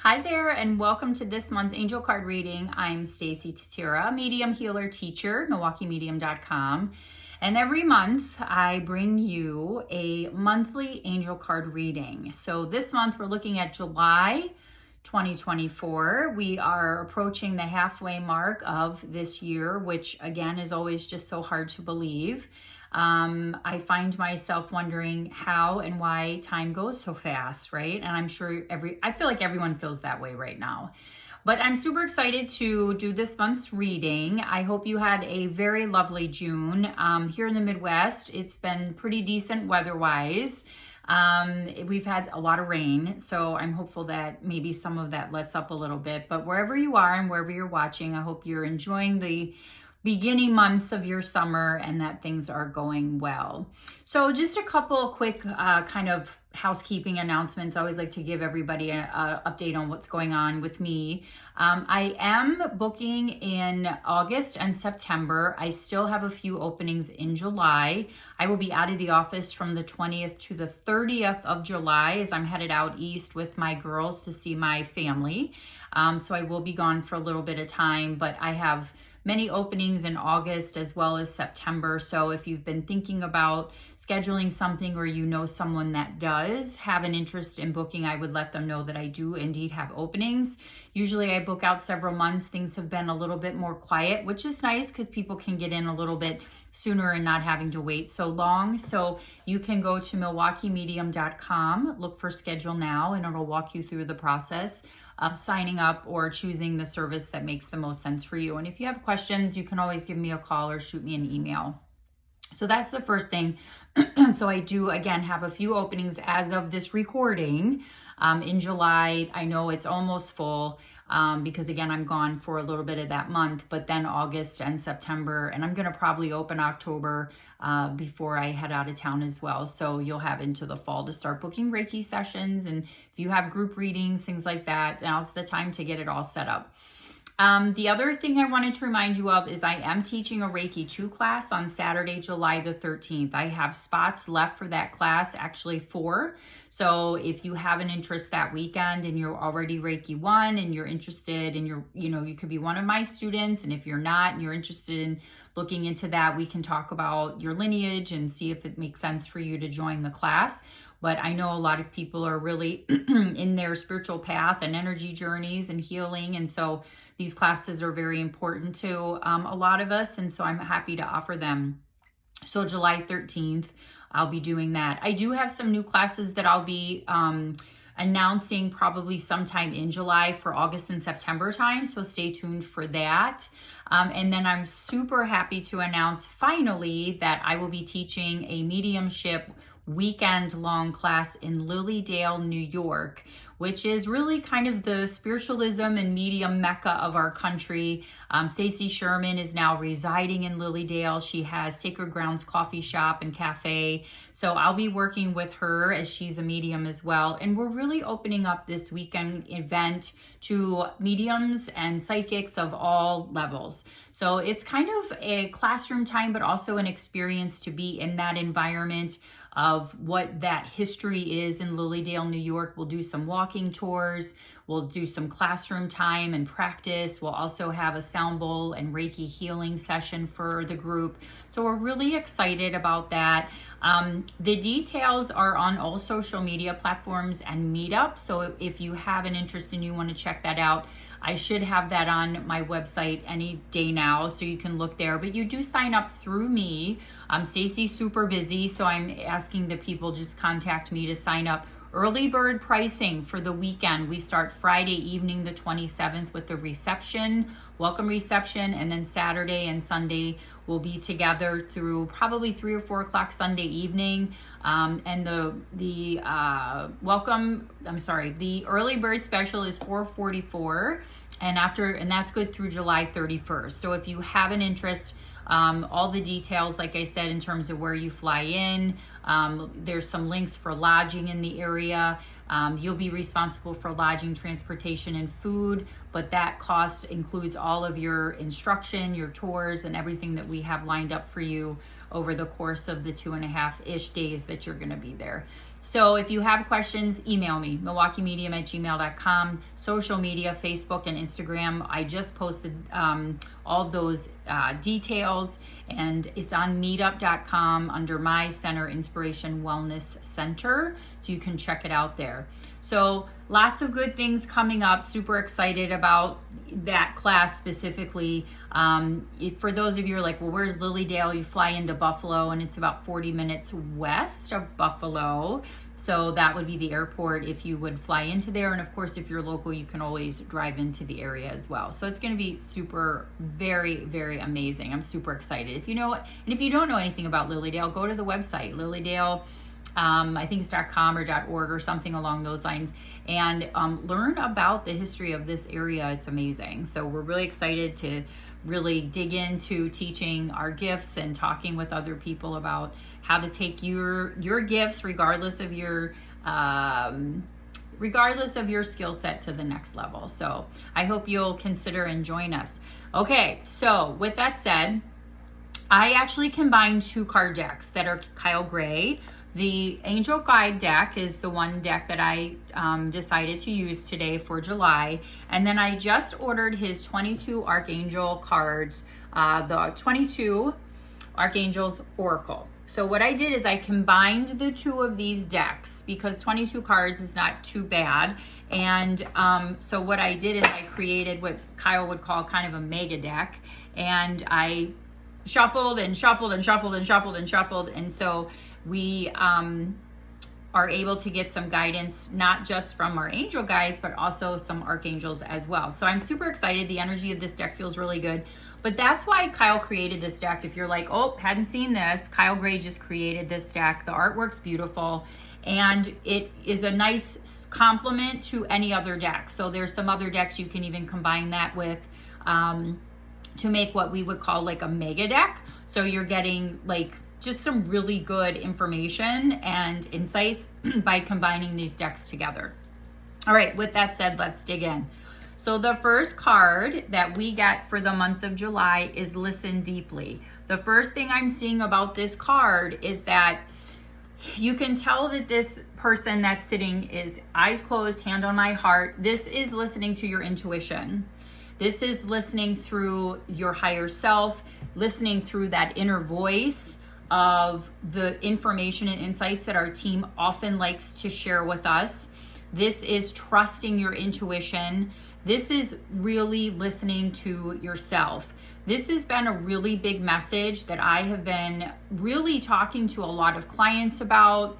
Hi there, and welcome to this month's angel card reading. I'm Stacie Tatera, medium healer teacher, MilwaukeeMedium.com. And every month I bring you a monthly angel card reading. So this month we're looking at July 2024. We are approaching the halfway mark of this year, which again is always just so hard to believe. I find myself wondering how and why time goes so fast, right? And I'm sure I feel like everyone feels that way right now. But I'm super excited to do this month's reading. I hope you had a very lovely June. Here in the Midwest, it's been pretty decent weather-wise. We've had a lot of rain, so I'm hopeful that maybe some of that lets up a little bit. But wherever you are and wherever you're watching, I hope you're enjoying the beginning months of your summer and that things are going well. So just a couple quick kind of housekeeping announcements. I always like to give everybody an update on what's going on with me. I am booking in August and September. I still have a few openings in July. I will be out of the office from the 20th to the 30th of July as I'm headed out east with my girls to see my family. So I will be gone for a little bit of time, but I have many openings in August as well as September. So if you've been thinking about scheduling something or you know someone that does have an interest in booking, I would let them know that I do indeed have openings. Usually I book out several months. Things have been a little bit more quiet, which is nice because people can get in a little bit sooner and not having to wait so long. So you can go to MilwaukeeMedium.com, look for schedule now, and it'll walk you through the process of signing up or choosing the service that makes the most sense for you. And if you have questions, you can always give me a call or shoot me an email. So that's the first thing. So I do, again, have a few openings as of this recording in July. I know it's almost full because, again, I'm gone for a little bit of that month, but then August and September, and I'm going to probably open October before I head out of town as well. So you'll have into the fall to start booking Reiki sessions. And if you have group readings, things like that, now's the time to get it all set up. The other thing I wanted to remind you of is I am teaching a Reiki 2 class on Saturday, July the 13th. I have spots left for that class, actually 4. So if you have an interest that weekend and you're already Reiki 1 and you're interested and you could be one of my students. And if you're not and you're interested in looking into that, we can talk about your lineage and see if it makes sense for you to join the class. But I know a lot of people are really in their spiritual path and energy journeys and healing. And so these classes are very important to a lot of us. And so I'm happy to offer them. So July 13th, I'll be doing that. I do have some new classes that I'll be announcing probably sometime in July for August and September time. So stay tuned for that. And then I'm super happy to announce finally that I will be teaching a mediumship weekend-long class in Lilydale, New York, which is really kind of the spiritualism and medium mecca of our country. Stacy Sherman is now residing in Lilydale. She has Sacred Grounds Coffee Shop and Cafe. So I'll be working with her as she's a medium as well. And we're really opening up this weekend event to mediums and psychics of all levels. So it's kind of a classroom time, but also an experience to be in that environment of what that history is in Lilydale, New York. We'll do some walking tours. We'll do some classroom time and practice. We'll also have a sound bowl and Reiki healing session for the group. So we're really excited about that. The details are on all social media platforms and Meetup. So if you have an interest and you want to check that out, I should have that on my website any day now, so you can look there. But you do sign up through me. Stacy's super busy, so I'm asking the people just contact me to sign up. Early bird pricing for the weekend. We start Friday evening, the 27th, with the reception, welcome reception, and then Saturday and Sunday we'll be together through probably 3 or 4 o'clock Sunday evening. And the early bird special is $444, and that's good through July 31st. So if you have an interest, all the details, like I said, in terms of where you fly in, there's some links for lodging in the area. You'll be responsible for lodging, transportation, and food, but that cost includes all of your instruction, your tours, and everything that we have lined up for you over the course of the 2.5-ish days that you're going to be there. So if you have questions, email me, milwaukeemedium@gmail.com. Social media, Facebook and Instagram. I just posted all of those details, and it's on meetup.com under my center, Inspiration Wellness Center. So you can check it out there. So lots of good things coming up. Super excited about that class specifically. For those of you who are like, well, where's Lilydale? You fly into Buffalo, and it's about 40 minutes west of Buffalo. So that would be the airport if you would fly into there. And of course, if you're local, you can always drive into the area as well. So it's going to be super, very, very amazing. I'm super excited. If you know, and if you don't know anything about Lilydale, go to the website, Lilydale, I think it's .com or .org or something along those lines, and learn about the history of this area. It's amazing. So we're really excited to really dig into teaching our gifts and talking with other people about how to take your gifts, regardless of your skill set, to the next level. So I hope you'll consider and join us. Okay, so with that said, I actually combined 2 card decks that are Kyle Gray. The Angel Guide deck is the one deck that I decided to use today for July. And then I just ordered his 22 Archangel cards, the 22 Archangels Oracle. So what I did is I combined the 2 of these decks because 22 cards is not too bad. And so what I did is I created what Kyle would call kind of a mega deck. And I shuffled and shuffled and shuffled and shuffled and shuffled. And so we are able to get some guidance, not just from our angel guides, but also some archangels as well. So I'm super excited. The energy of this deck feels really good. But that's why Kyle created this deck. If you're like, oh, hadn't seen this, Kyle Gray just created this deck. The artwork's beautiful, and it is a nice complement to any other deck. So there's some other decks you can even combine that with to make what we would call like a mega deck. So you're getting like just some really good information and insights by combining these decks together. All right, with that said, let's dig in. So the first card that we get for the month of July is Listen Deeply. The first thing I'm seeing about this card is that you can tell that this person that's sitting is eyes closed, hand on my heart. This is listening to your intuition. This is listening through your higher self, listening through that inner voice of the information and insights that our team often likes to share with us. This is trusting your intuition. This is really listening to yourself. This has been a really big message that I have been really talking to a lot of clients about,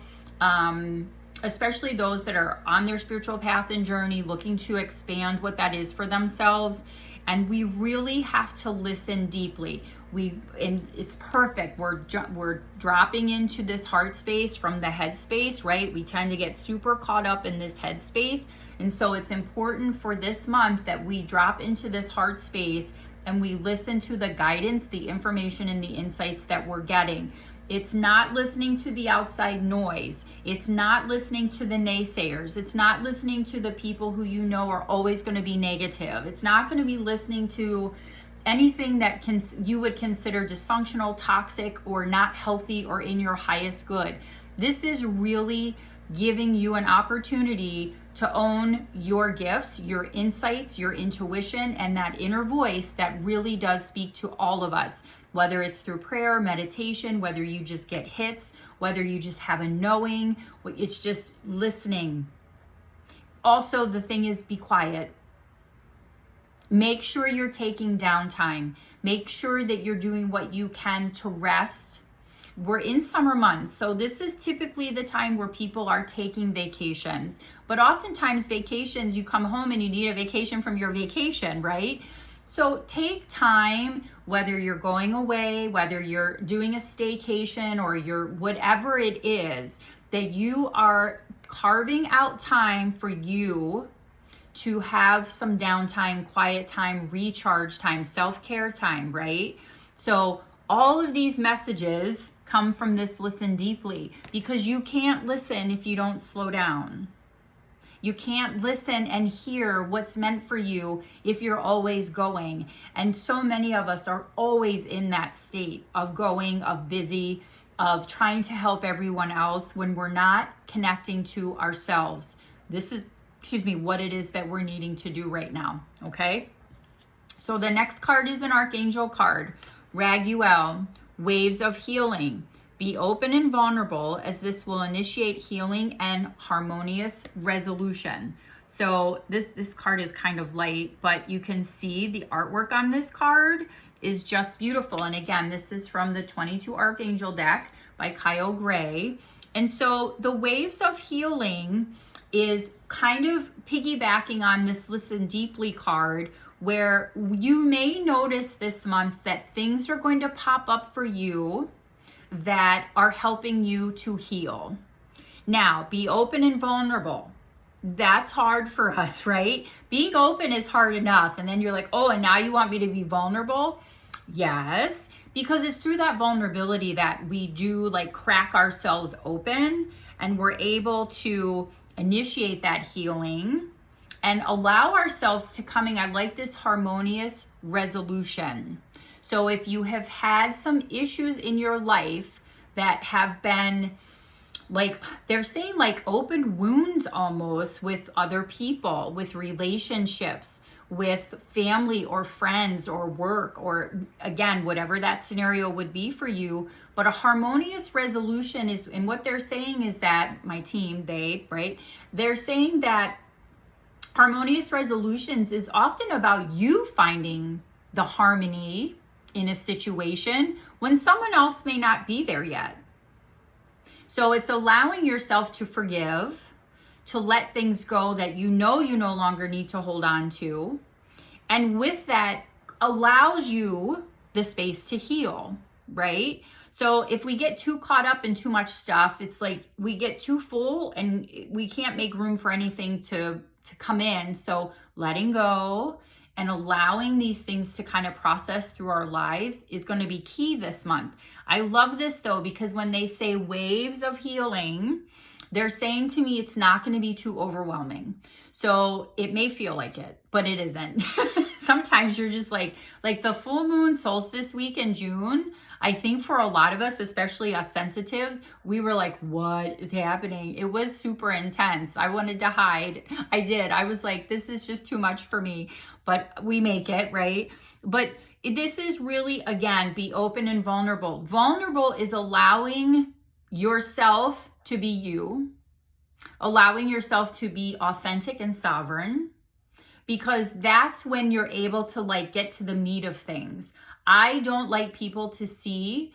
especially those that are on their spiritual path and journey, looking to expand what that is for themselves. And we really have to listen deeply. And it's perfect. We're dropping into this heart space from the head space, right? We tend to get super caught up in this head space. And so it's important for this month that we drop into this heart space and we listen to the guidance, the information, and the insights that we're getting. It's not listening to the outside noise. It's not listening to the naysayers. It's not listening to the people who you know are always going to be negative. It's not going to be listening to anything that you would consider dysfunctional, toxic, or not healthy or in your highest good. This is really giving you an opportunity to own your gifts, your insights, your intuition, and that inner voice that really does speak to all of us, whether it's through prayer, meditation, whether you just get hits, whether you just have a knowing, it's just listening. Also, the thing is, be quiet. Make sure you're taking downtime. Make sure that you're doing what you can to rest. We're in summer months, so this is typically the time where people are taking vacations. But oftentimes vacations, you come home and you need a vacation from your vacation, right? So take time, whether you're going away, whether you're doing a staycation, or you're whatever it is, that you are carving out time for you to have some downtime, quiet time, recharge time, self-care time, right? So all of these messages come from this listen deeply, because you can't listen if you don't slow down. You can't listen and hear what's meant for you if you're always going. And so many of us are always in that state of going, of busy, of trying to help everyone else when we're not connecting to ourselves. This is, what it is that we're needing to do right now, okay? So the next card is an Archangel card, Raguel, Waves of Healing. Be open and vulnerable, as this will initiate healing and harmonious resolution. So this card is kind of light, but you can see the artwork on this card is just beautiful. And again, this is from the 22 Archangel deck by Kyle Gray. And so the Waves of Healing is kind of piggybacking on this Listen Deeply card, where you may notice this month that things are going to pop up for you that are helping you to heal. Now, be open and vulnerable. That's hard for us, right? Being open is hard enough. And then you're like, oh, and now you want me to be vulnerable? Yes, because it's through that vulnerability that we do like crack ourselves open, and we're able to initiate that healing and allow ourselves to coming. I like this harmonious resolution. So if you have had some issues in your life that have been like, they're saying like open wounds almost with other people, with relationships, with family or friends or work, or again, whatever that scenario would be for you. But a harmonious resolution is, and what they're saying is that my team, they're saying that harmonious resolutions is often about you finding the harmony in a situation when someone else may not be there yet. So it's allowing yourself to forgive, to let things go that you no longer need to hold on to. And with that, allows you the space to heal, right? So if we get too caught up in too much stuff, it's like we get too full and we can't make room for anything to come in. So letting go and allowing these things to kind of process through our lives is going to be key this month. I love this though, because when they say waves of healing, they're saying to me it's not going to be too overwhelming. So it may feel like it, but it isn't. Sometimes you're just like the full moon solstice week in June. I think for a lot of us, especially us sensitives, we were like, what is happening? It was super intense. I wanted to hide. I did. I was like, this is just too much for me, but we make it, right? But this is really, again, be open and vulnerable. Vulnerable is allowing yourself to be you, allowing yourself to be authentic and sovereign, because that's when you're able to like get to the meat of things. I don't like people to see,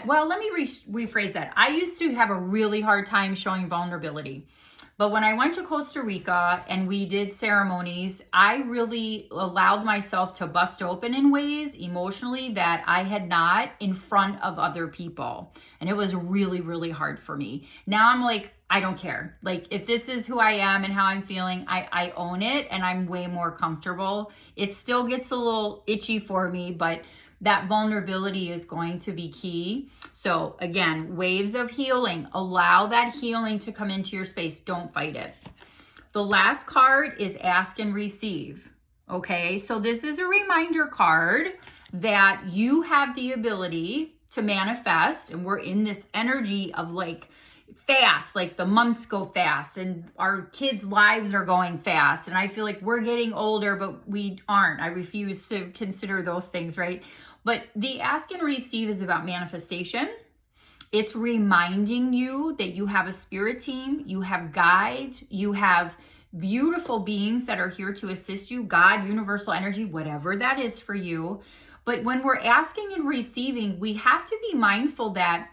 well, let me rephrase that. I used to have a really hard time showing vulnerability. But when I went to Costa Rica and we did ceremonies, I really allowed myself to bust open in ways emotionally that I had not in front of other people. And it was really, really hard for me. Now I'm like, I don't care. Like if this is who I am and how I'm feeling, I own it and I'm way more comfortable. It still gets a little itchy for me, but that vulnerability is going to be key. So again, waves of healing. Allow that healing to come into your space. Don't fight it. The last card is Ask and Receive. Okay, so this is a reminder card that you have the ability to manifest, and we're in this energy of like fast, like the months go fast and our kids' lives are going fast. And I feel like we're getting older, but we aren't. I refuse to consider those things, right? But the Ask and Receive is about manifestation. It's reminding you that you have a spirit team, you have guides, you have beautiful beings that are here to assist you, God, universal energy, whatever that is for you. But when we're asking and receiving, we have to be mindful that,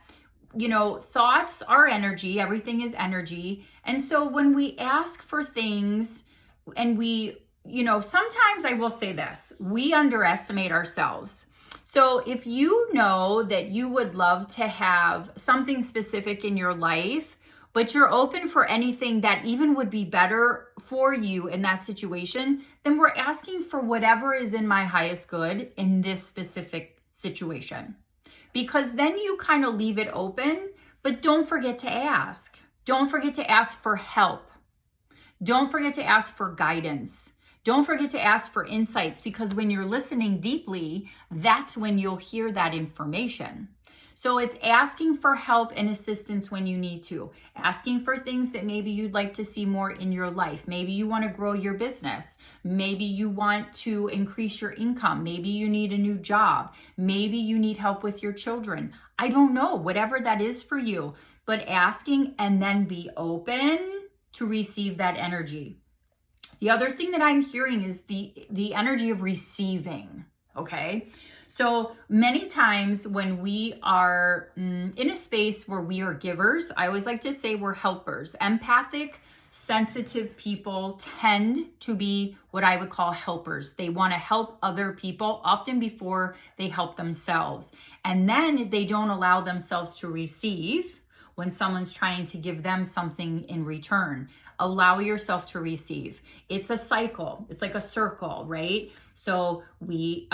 you know, thoughts are energy, everything is energy. And so when we ask for things and we, you know, sometimes I will say this, we underestimate ourselves. So if you know that you would love to have something specific in your life, but you're open for anything that even would be better for you in that situation, then we're asking for whatever is in my highest good in this specific situation. Because then you kind of leave it open, but don't forget to ask. Don't forget to ask for help. Don't forget to ask for guidance. Don't forget to ask for insights, because when you're listening deeply, that's when you'll hear that information. So it's asking for help and assistance when you need to, asking for things that maybe you'd like to see more in your life. Maybe you want to grow your business. Maybe you want to increase your income. Maybe you need a new job. Maybe you need help with your children. I don't know, whatever that is for you, but asking and then be open to receive that energy. The other thing that I'm hearing is the energy of receiving, okay? So many times when we are in a space where we are givers, I always like to say we're helpers. Empathic, sensitive people tend to be what I would call helpers. They want to help other people often before they help themselves. And then if they don't allow themselves to receive when someone's trying to give them something in return, allow yourself to receive. It's a cycle. It's like a circle, right? So we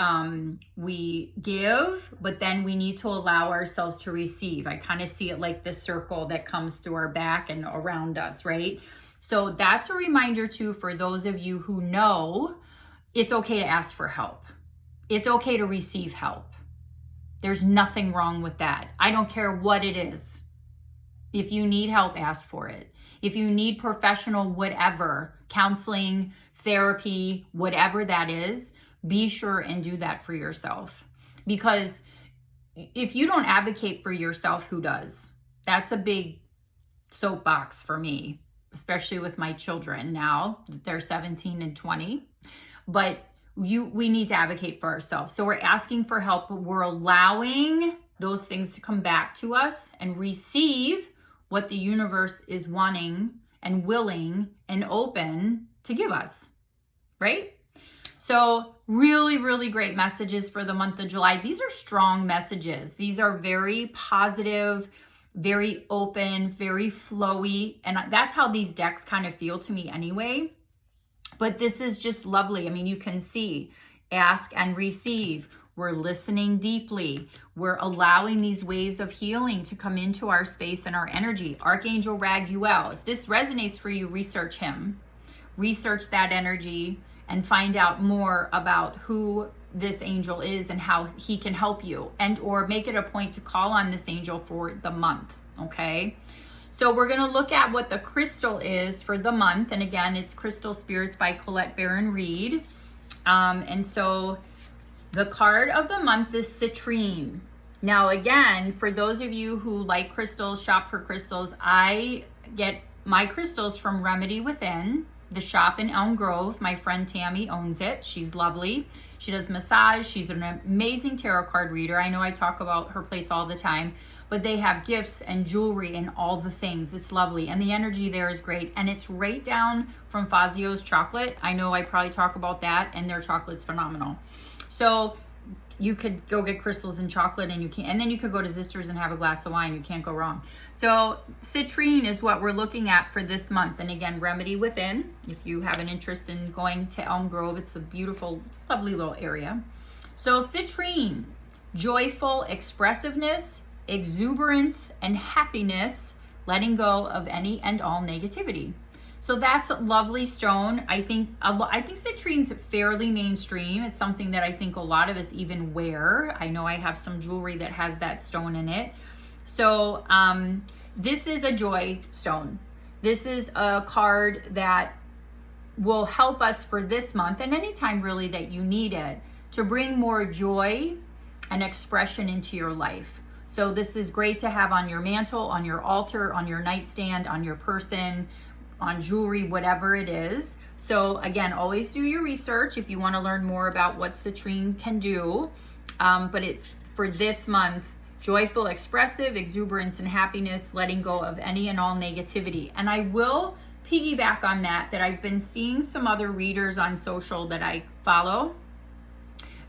give, but then we need to allow ourselves to receive. I kind of see it like this circle that comes through our back and around us, right? So that's a reminder too, for those of you who know it's okay to ask for help. It's okay to receive help. There's nothing wrong with that. I don't care what it is. If you need help, ask for it. If you need professional whatever, counseling, therapy, whatever that is, be sure and do that for yourself. Because if you don't advocate for yourself, who does? That's a big soapbox for me, especially with my children now. They're 17 and 20. But we need to advocate for ourselves. So we're asking for help, but we're allowing those things to come back to us and receive what the universe is wanting and willing and open to give us, right? So really, really great messages for the month of July. These are strong messages. These are very positive, very open, very flowy. And that's how these decks kind of feel to me anyway. But this is just lovely. I mean, you can see, ask and receive. We're listening deeply. We're allowing these waves of healing to come into our space and our energy. Archangel Raguel, if this resonates for you, research him. Research that energy and find out more about who this angel is and how he can help you, and or make it a point to call on this angel for the month, okay? So we're going to look at what the crystal is for the month. And again, it's Crystal Spirits by Colette Baron Reed. And so the card of the month is citrine. Now, again, for those of you who like crystals, shop for crystals, I get my crystals from Remedy Within, the shop in Elm Grove. My friend Tammy owns it. She's lovely. She does massage. She's an amazing tarot card reader. I know I talk about her place all the time, but they have gifts and jewelry and all the things. It's lovely. And the energy there is great. And it's right down from Fazio's chocolate. I know I probably talk about that, and their chocolate's phenomenal. So you could go get crystals and chocolate, and then you could go to Zister's and have a glass of wine. You can't go wrong. So citrine is what we're looking at for this month. And again, Remedy Within, if you have an interest in going to Elm Grove, it's a beautiful, lovely little area. So citrine, joyful expressiveness, exuberance, and happiness, letting go of any and all negativity. So that's a lovely stone. I think citrine's fairly mainstream. It's something that I think a lot of us even wear. I know I have some jewelry that has that stone in it. So this is a joy stone. This is a card that will help us for this month, and anytime really that you need it, to bring more joy and expression into your life. So this is great to have on your mantle, on your altar, on your nightstand, on your person, on jewelry, whatever it is. So again, always do your research if you want to learn more about what citrine can do. But for this month, joyful, expressive, exuberance, and happiness, letting go of any and all negativity. And I will piggyback on that I've been seeing some other readers on social that I follow.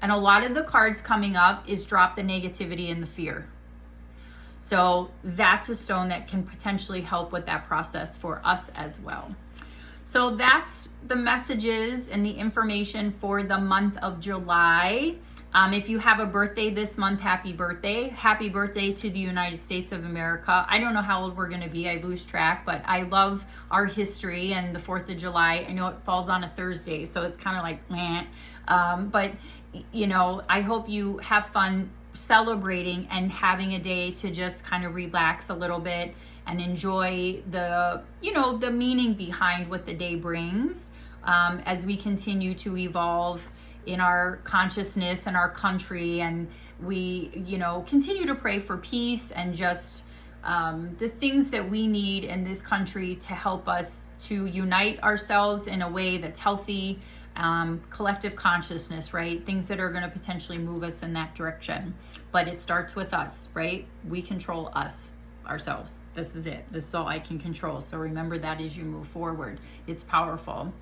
And a lot of the cards coming up is drop the negativity and the fear. So that's a stone that can potentially help with that process for us as well. So that's the messages and the information for the month of July. If you have a birthday this month, happy birthday. Happy birthday to the United States of America. I don't know how old we're going to be. I lose track, but I love our history and the 4th of July. I know it falls on a Thursday, so it's kind of like, meh. But, you know, I hope you have fun celebrating and having a day to just kind of relax a little bit and enjoy the, the meaning behind what the day brings, as we continue to evolve in our consciousness and our country, and we, continue to pray for peace and just the things that we need in this country to help us to unite ourselves in a way that's healthy, collective consciousness, right? Things that are going to potentially move us in that direction. But it starts with us, right? We control us, ourselves. This is it. This is all I can control. So remember that as you move forward. It's powerful.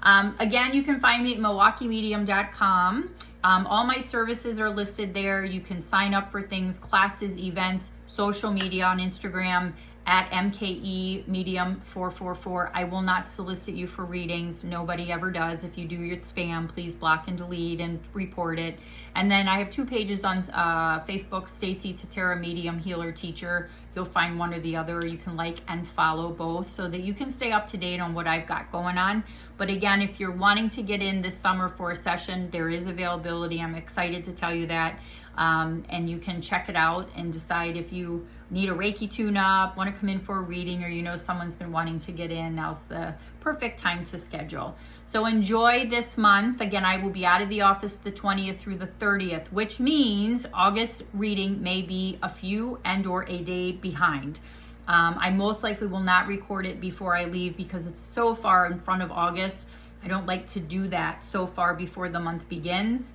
Again, you can find me at MilwaukeeMedium.com. All my services are listed there. You can sign up for things, classes, events, social media on Instagram at MKE Medium 444. I will not solicit you for readings. Nobody ever does. If you do, it's spam. Please block and delete and report it. And then I have 2 pages on Facebook, Stacie Tatera, Medium Healer Teacher. You'll find one or the other. You can like and follow both so that you can stay up to date on what I've got going on. But again, if you're wanting to get in this summer for a session, there is availability. I'm excited to tell you that. And you can check it out and decide if you need a Reiki tune-up, want to come in for a reading, or someone's been wanting to get in. Now's the perfect time to schedule. So enjoy this month. Again, I will be out of the office the 20th through the 30th, which means August reading may be a few and/or a day behind. I most likely will not record it before I leave because it's so far in front of August. I don't like to do that so far before the month begins.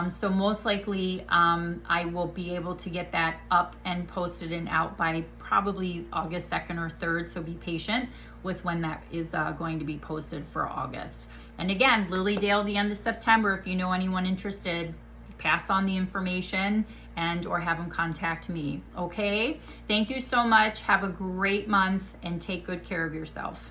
So most likely I will be able to get that up and posted and out by probably August 2nd or 3rd. So be patient with when that is going to be posted for August. And again, Lilydale, the end of September. If you know anyone interested, pass on the information and or have them contact me. Okay? Thank you so much. Have a great month and take good care of yourself.